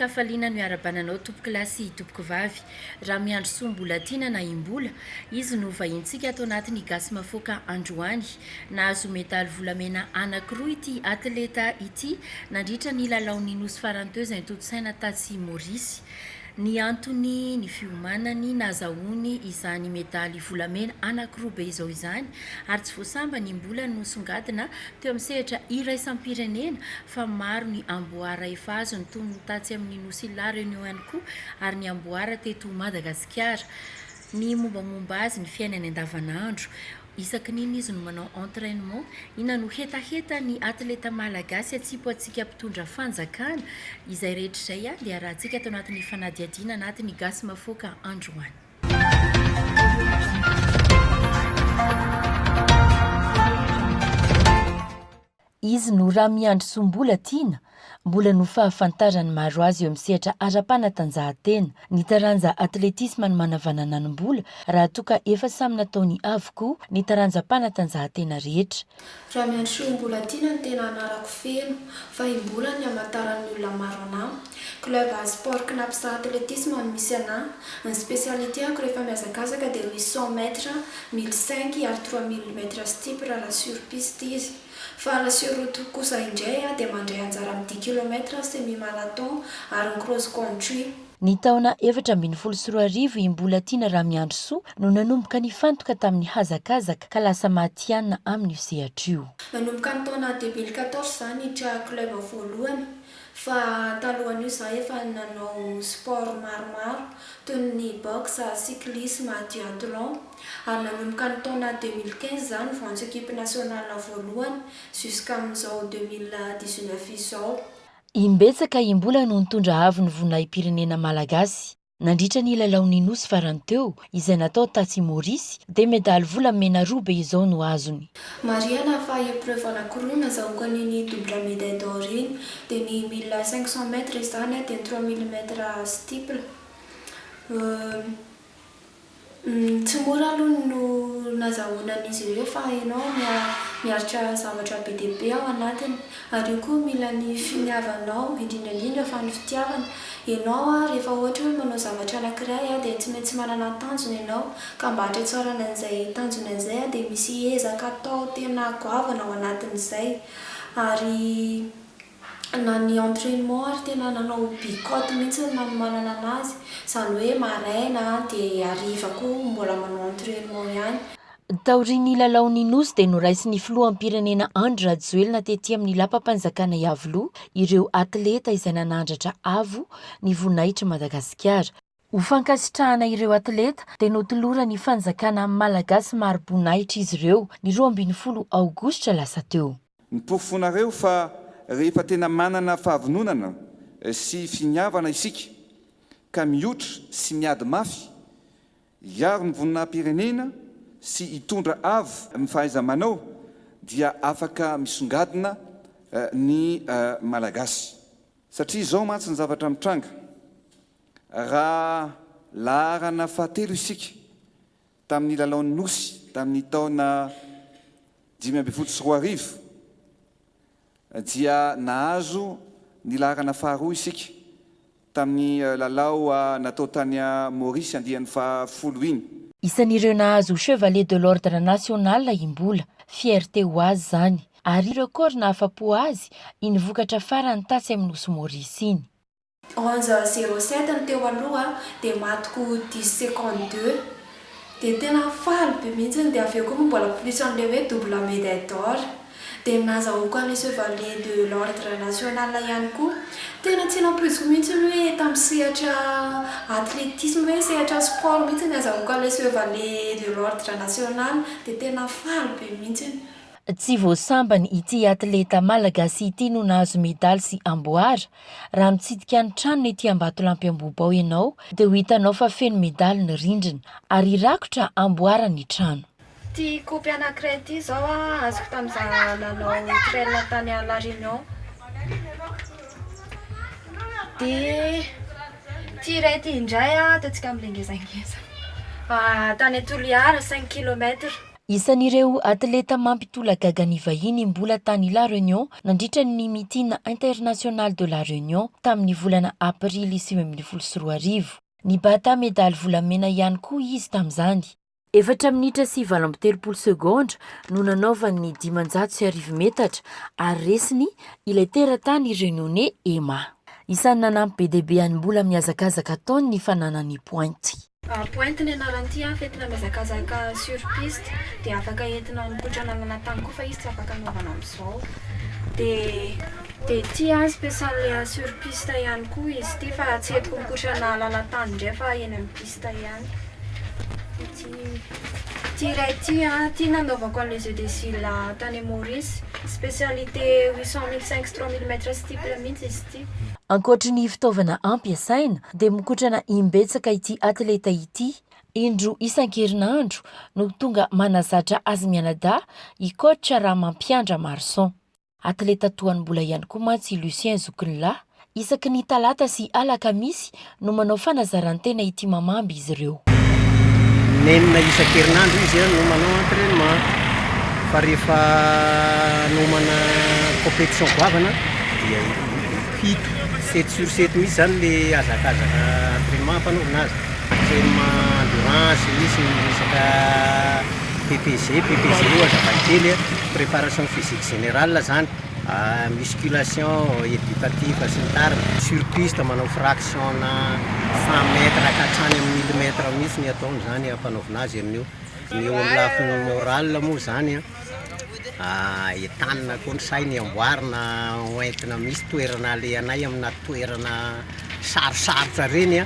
Fafaliana no iarabananao tompoko lasy tompoko vavy. Raha miandro soa mbola tiana na imbola, izy no vahintsika atao anatin'ny gasy mafoaka androany. Nahazo medaly volamena anankiroa ity atleta ity nandritra ny lalaon'ny nosy faranteo izay nitotsaina tatsy Maurice. Ny antony ny fiomanany nazahoany izany medaly volamena anankiroa be izao izany ary tsy voasamba ny mbola nosongadina teo amin'ny sehatra iraisam-pirenena fa maro ny amboara efa azo ny toy ny tatsy amin'ny nosy La Réunion ihany koa ary ny amboara teto Madagasikara. Ny mombamomba azy ny fiainany andavanandro, isaky niny izy no manao entraînement, ina no hetaheta ny atleta malagasy atsipo atsika mpitondra fanjakana izay rehetra izay dia rahantsika atao anatin'ny fanadihadiana anatin'ny gasy mafoaka androany. Izy no raha miandry sombola tiana mbola no fahafantarany maro azy eo amin'ny sehatra ara-panatanjahantena. Ny taranja atletisma no manavanananam-bola raha toa ka efa samy nataony avokoa ny taranja panatanjahantena rehetra. Raha miandry sombola tiana ny tena anarako feno fa imbola ny amataran'ny olona maro anahy. Club sport knapsa atletisme no misy anahy. Ny spécialité ako rehefa mihazakazaka dia 800 mètres, 1005 ary 3000 mètres steeple raha sur piste izy. Fa la sur route kosa indray dia mandray anjara amin'ny 10 km semi-marathon ary ny cross country. Ny taona 2014 imbola tiana raha miandro soa no nanomboka nifantoka tamin'ny hazakazaka ka lasa mahatianina amin'ny sehatra io. Nanomboka ny taona 2014 zany hiditra club voalohany. Fa talohan'io za efa nanao sport maromaro toy ny boxe, cyclisme, duathlon. Ary nanomboka ny taona 2015 zany voantso équipe nationale voalohany jusqu'amin'izao 2019 izao. Imbetsaka imbola no nitondra avo ny vonahim-pirenena malagasy. Nandritra ny lalaon'ny nosy faranteo izay natao tatsy Maurice dia medaly volamena roa be izao no azony. Mariana fa épreuve anankiroa nazahoany ny double médaille d'or iny dia ny 1500 mètres izany dia 3000 mètres steeple. Tsy mora aloha no nazahoanan'izy ireo fa ianao miaritra zavatra be dia be ao anatiny ary io koa mila ny finiavanao indrindra fa ny fitiavana. Ianao rehefa ohatra hoe manao zavatra anankiray dia tsy maintsy manana tanjona ianao ka mba hatratsarana an'izay tanjona an'izay dia misy ezaka atao tena goavana ao anatin'izay ary na ny entraînement ary tena nanao bikoty mihitsy manana anazy izany hoe maraina dia hariva koa mbola manao entraînement ihany. Taorian'ny lalaon'ny nosy dia noraisy ny filoham-pirenena Andry Rajoelina tetỳ amin'ny lampam-panjakana Iavoloha ireo atleta izay nanandratra avo ny voninahitra Madagasikara. Ho fankasitrahana ireo atleta dia notolora ny fanjakana malagasy maro-boninahitra izy ireo ny 12 aogositra lasa teo. Nipofonareo fa rehefa tena manana fahavononana sy finiavana isika ka miotra sy miady mafy hiaro ny voninahim-pirenena sy hitondra avo amin'ny fahaiza-manao dia afaka misongadina ny malagasy. Satria izao mantsy ny zavatra mitranga. Raha laharana fahatelo isika tamin'ny lalaon'ny nosy tamin'ny taona 2014 dia nahazo ny laharana faharoa isika tamin'ny lalao natao tany Maurice andihan'ny fahafolo iny. Isan'ireo nahazo Chevalier de l'Ordre National imbola, fierté ho azy zany. Ary record nahafapo azy inivokatra farany tasy amin'ny nosy Maurice iny. 11:07 ny teo aloha dia matoko 10 secondes 2 dia tena faly be mihitsy dia avy eo koa mbola plus an'ilay hoe double médaille d'or dia nazahoako an'ilay Chevalier de l'Ordre National ihany koa. Tena tsy nampoiziko mihitsy hoe tamin'ny sehatra atletisme hoe sehatra sport mihitsy nazahoako an'ilay Chevalier de l'Ordre National dia tena faly be mihitsy. Tsy voasambany ity atleta malagasy ity no nahazo medaly sy amboara. Raha mitsidika ny tranony ety Ambatolampy Ambobao ianao dia ho hitanao fa feno medaly ny rindrina ary rakotra amboara ny trano. Ty kopy anankiray ity zao azoko tamin'izaho nanao trail tany La Réunion. Dia ty iray ity indray ataontsika amin'ny lengezangeza. Tany Toliara 5 km. Isan'ireo atleta mampitolagaga ny vahiny mbola tany La Réunion nandritra ny mitina international de La Réunion tamin'ny volana aprily 2024. Nibata medaly volamena ihany koa izy tamin'izany. 4 minitra sy 23 segondra no nanaovany 509 metatra ary resiny ilay teratany Réunionnais Emma. Isan'ny nanampy be dia be any mbola mihazakazaka taony ny fananany pointy. Pointe ny anaran'ity fetina mihazakazaka sur piste dia afaka entina mikotrana anaty koa fa izy tsy afaka anaovana amin'izao. Dia ity spécial sur piste ihany koa izy ity fa tsy entiko mikotrana lalan-tany indray fa eny amin'ny piste ihany. Ity iray ity nanaovako les jeux de cils tany Maurice, spécialité 800 3000 mètres steeple mihitsy izy ity. Ankoatra ny fitaovana ampiasaina dia mikotrana imbetsaka ity atleta ity indro isan-kerinandro no tonga manazatra azy mianada i coach raha mampiandra Marson. Atleta toany mbola ihany koa mantsy Lucien Zokinla. Isaky ny talata sy alakamisy no manao fanazarantena ity mamamby izy ireo. Nenina isan-kerinandro izy no manao entraînement fa rehefa nomana compétition goavana dia 7 sur 7 misy zany le azakazaka entraînement mpanaovina azy. Entraînement endurance misy resaka PPG io azavakely préparation physique générale zany, musculation éducative sy ny tariny. Sur piste manao fraction na 100 mètres ka hatrany amin'ny 1000 mètres misy ny ataony zany ampanaovina azy amin'io. Ny eo amin'ny lafiny moral moa zany entanina koa ny sainy amboarina hoentina misy toerana le anay amina toerana sarosarotra reny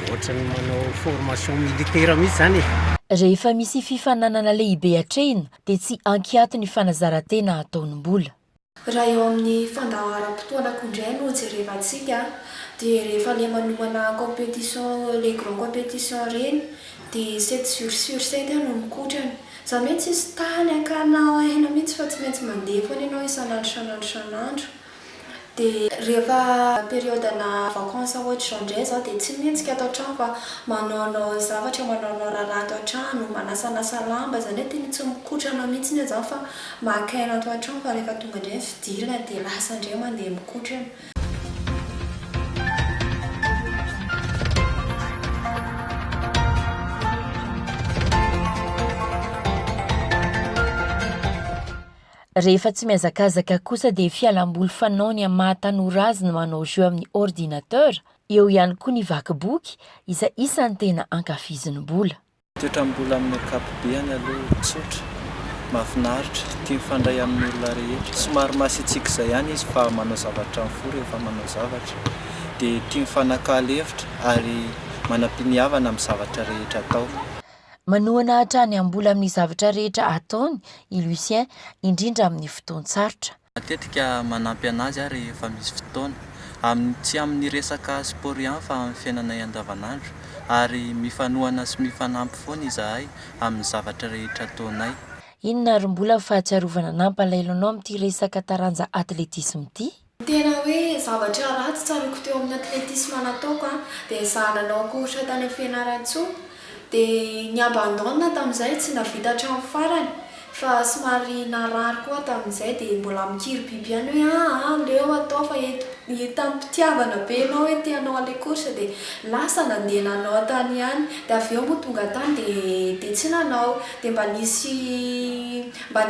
ohatrany manao formation militaire misy zany. Rehefa misy fifananana lehibe hatrehina dia tsy ankiato ny fanazarantena ataon'mbola. Raha eo amin'ny fandaharam-potoanako indray no jerevantsika dia rehefa le manomana compétition les grands compétition reny dia 7 sur 7 no mikotrana. Za mihitsy izy tany ankanao aina mihitsy fa tsy maintsy mandeha foana ianao isan'andro. Dia rehefa période-na vacances ohatra indray zao dia tsy mihitsy atao trano fa manao zavatra, manao raharaha atao trano, manasanasa lamba zany hoe tena tsy mikotrana mihitsy zao fa maka-aina atao trano fa rehefa tonga indray fidirana dia lasa indray mandeha mikotrana. Rehefa tsy mihazakazaka kosa dia fialamboly fanao ny mahatanora azy no manao jeu amin'ny ordinateur, eo ihany koa ny vakiboky izay isan'ny tena ankafizin'mbola. Toetram-bola amin'ny ankapobeny aloha tsotra, mahafinaritra, tia mifandray amin'ny olona rehetra. Somary masiatsika izay ihany izy fa manao zavatra mifoha rehefa manao zavatra. Dia tia mifanakalo-hevitra ary manam-piniavana amin'ny zavatra rehetra atao. Manohana hatrany ambola amin'ny zavatra rehetra ataony i Lucien indrindra amin'ny fotoan-tsarotra. Matetika manampy anazy ary rehefa misy fotoana, tsy amin'ny resaka sport ihany fa amin'ny fiainanay andavanandro ary mifanohana sy mifanampy foana izahay amin'ny zavatra rehetra ataonay. Inona ary mbola fahatsiarovana nampalailanao amin'ity resaka taranja atletisme ity? Tena hoe zavatra ratsy tsaroako teo amin'ny atletisme nataoko dia zananao kosa tany amin'ny fianaran-tsoa. Dia ny abandonna tamin'izay tsy navita hatramin'ny farany fa somary narary koa tamin'izay dia mbola mikiry biby ihany hoe leo atao fa tampitiavana be ianao hoe tianao ale course dia lasa nandehananao tany ihany. Dia avy eo moa tonga tany dia tsy nanao dia mba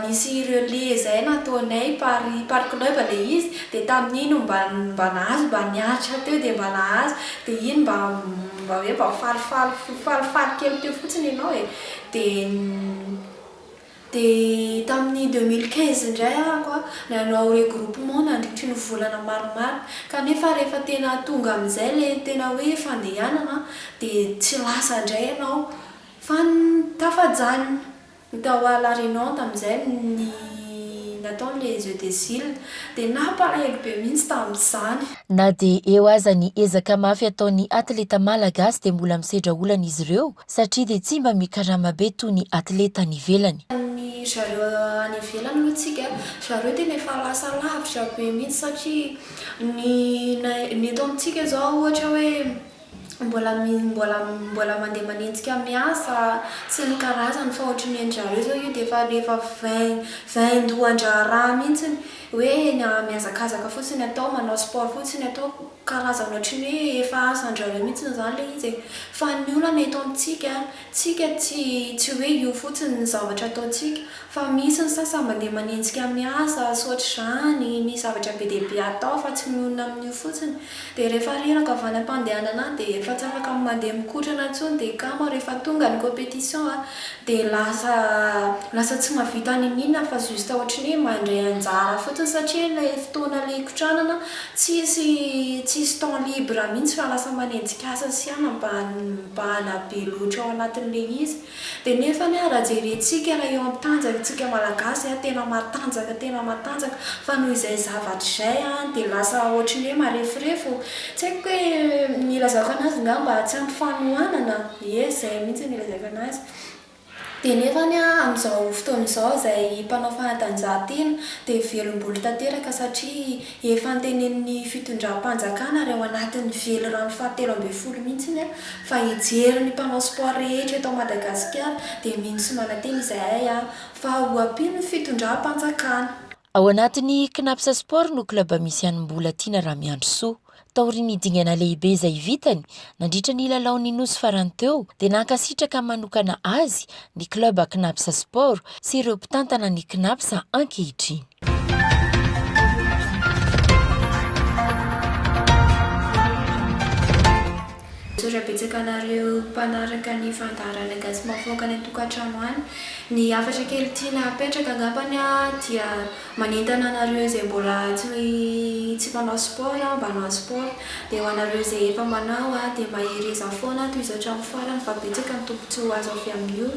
nisy relais zay nataonay par club le izy dia tamin'iny mba nahazo mba niaritra teo dia mba nahazo dia iny mba hoe mba falifaly kely teo fotsiny ianao dia tamin'ny 2015 indray ako nanao regroupement nandritry ny volana maromaro kanefa rehefa tena tonga amin'izay le tena hoe fandehanana dia tsy lasa indray ianao fa tafajanona tao à La Réunion tamin'izay natao les jeux de cils dia nampalahelo be mihitsy tamin'izany. Na dia eo aza ny ezaka mafy ataon'ny atleta malagasy dia mbola misedra olana izy ireo satria dia tsy mba mikarama be toy ny atleta any ivelany. Ny zareo any ivelany aloha tsika zareo tena efa lasa lavitra be mihitsy satria ny eto amintsika zao ohatra hoe mbola mandeha manenjika miasa sy ny karazany fa ohatry ny endrareo zao io dia efa rehefa 22 mihitsiny hoe miazakazaka fotsiny atao manao sport fotsiny atao karazany ohatry ny hoe efa asandrareo mihitsiny zany le izy fa ny olana eto amintsika tsy hoe io fotsiny ny zavatra ataontsika fa misy ny sasany mandeha manenjika miasa sy ohatry zany misy zavatra be deaibe atao fa tsy mionona amin'io fotsiny dia rehefa reraka avy any am-pandehanana dia efa tsy afaka mandeha mikotrana intsony dia kamo rehefa tonga ny compétition dia lasa tsy mahavita ninina fa juste ohatry ny mandray anjara fotsiny satria ilay fotoana le ikotranana tsisy temps libre mihitsy fa lasa manenjika asa sy mba hanabe loatra ao anatin'le izy dia nefa ny raha jerentsika raha eo ampitanjakantsika malagasy tena matanjaka fa noho izay zavatra izay dia lasa ohatry ny hoe marefirefo tsy haiko hoe nilazako anazy nga mba tsy ampy fanohanana zay mihitsy nilazako anazy dia nefany amin'izao fotoana izao izay mpanao fanatanjahantena dia velom-boly tanteraka satria efa ntenen'ny fitondram-panjakana ary ao anatin'ny velorano 17 mihitsiny fa hijery ny mpanao sport rehetra eto Madagasikara dia mihitsy mananteny izay fa ho ampino fitondram-panjakana. Ao anatin'ny Knapsa Sport no klaba misy anim-bola Tiana Ramiandrosoa. Taoriny dingana lehibe izay vitany nandritra ny lalaon'ny nosy farany teo dia nankasitraka manokana azy ny klaba Knapsa Sport sy ireo mpitantana ny Knapsa ankehitriny. Betsaka anareo mpanaraka ny fandaharana gasy mafoaka ny tokantrano any ny afatra kely tiana apetraka angambany dia manentana anareo izay mbola tsy manao sport mba hanao sport dia ho anareo izay efa manao dia mahereza foana toy izao hatramin'ny farany fa betsaka ny tombontsoa azo avy amin'io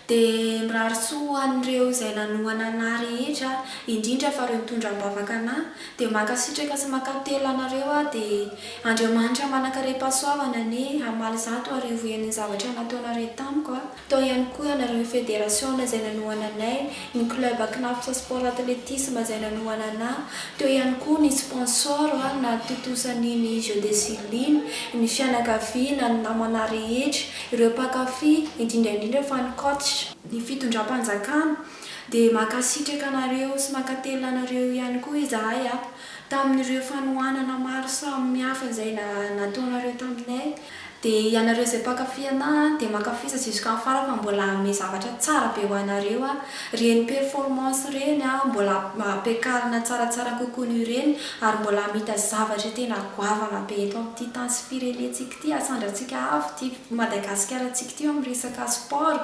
dia mirary soa an'ireo izay nanohana ana rehetra indrindra fa ireo mitondra bavaka ana dia mankasitraka sy mankatelo anareo dia Andriamanitra manankarem-pahasoavana ny amaly zato arivo eniny zavatra nataonareo tamiko tao ihany koa anareo fédération izay nanohana anay ny club Knapsa Sport Athlétisme izay nanohana ana teo ihany koa ny sponsor na totosan'ny ny jeu de cycling ny fianakaviana ny namana rehetra ireo mpakafy indrindra fa ny coach ny fitondram-panjakana dia mankasitraka anareo sy mankatelo anareo ihany koa izahay tamin'ireo fanohanana maro samy hafa izay nataonareo taminay dia ianareo izay mpakafy ana dia mankafy jusqu'à fara fa mbola ame zavatra tsara be ho anareo reny performance reny mbola ampiakarina tsaratsara kokoa ny reny ary mbola mita zavatra tena goavana be eto amin'ity tany sy firenentsika ity asandratsika avy ty Madagasikara tsika ty amin'ny resaka sport.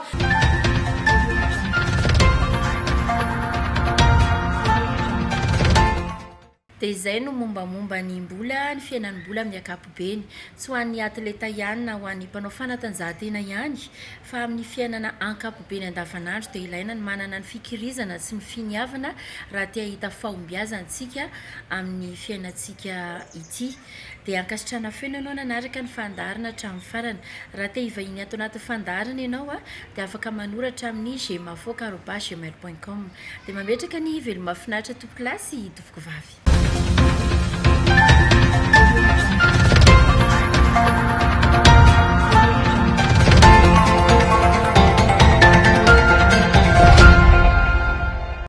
Dia izay no mombamomba ny mbola ny fiainan'ny mbola amin'ny ankapobeny tsy ho an'ny atleta ihany na ho an'ny mpanao fanatanjahantena ihany fa amin'ny fiainana ankapobeny andavanandro dia ilaina ny manana ny fikirizana sy ny finiavana raha tia hita fahombiazantsika amin'ny fiainantsika ity dia ankasitrana feo ianao nanaraka ny fandaharana hatramin'ny farany raha tia hivahiny ato anaty fandaharana ianao dia afaka manoratra amin'ny gmafoka@gmail.com dia mametraka ny velomafinaritra tompokilasy tompoko vavy.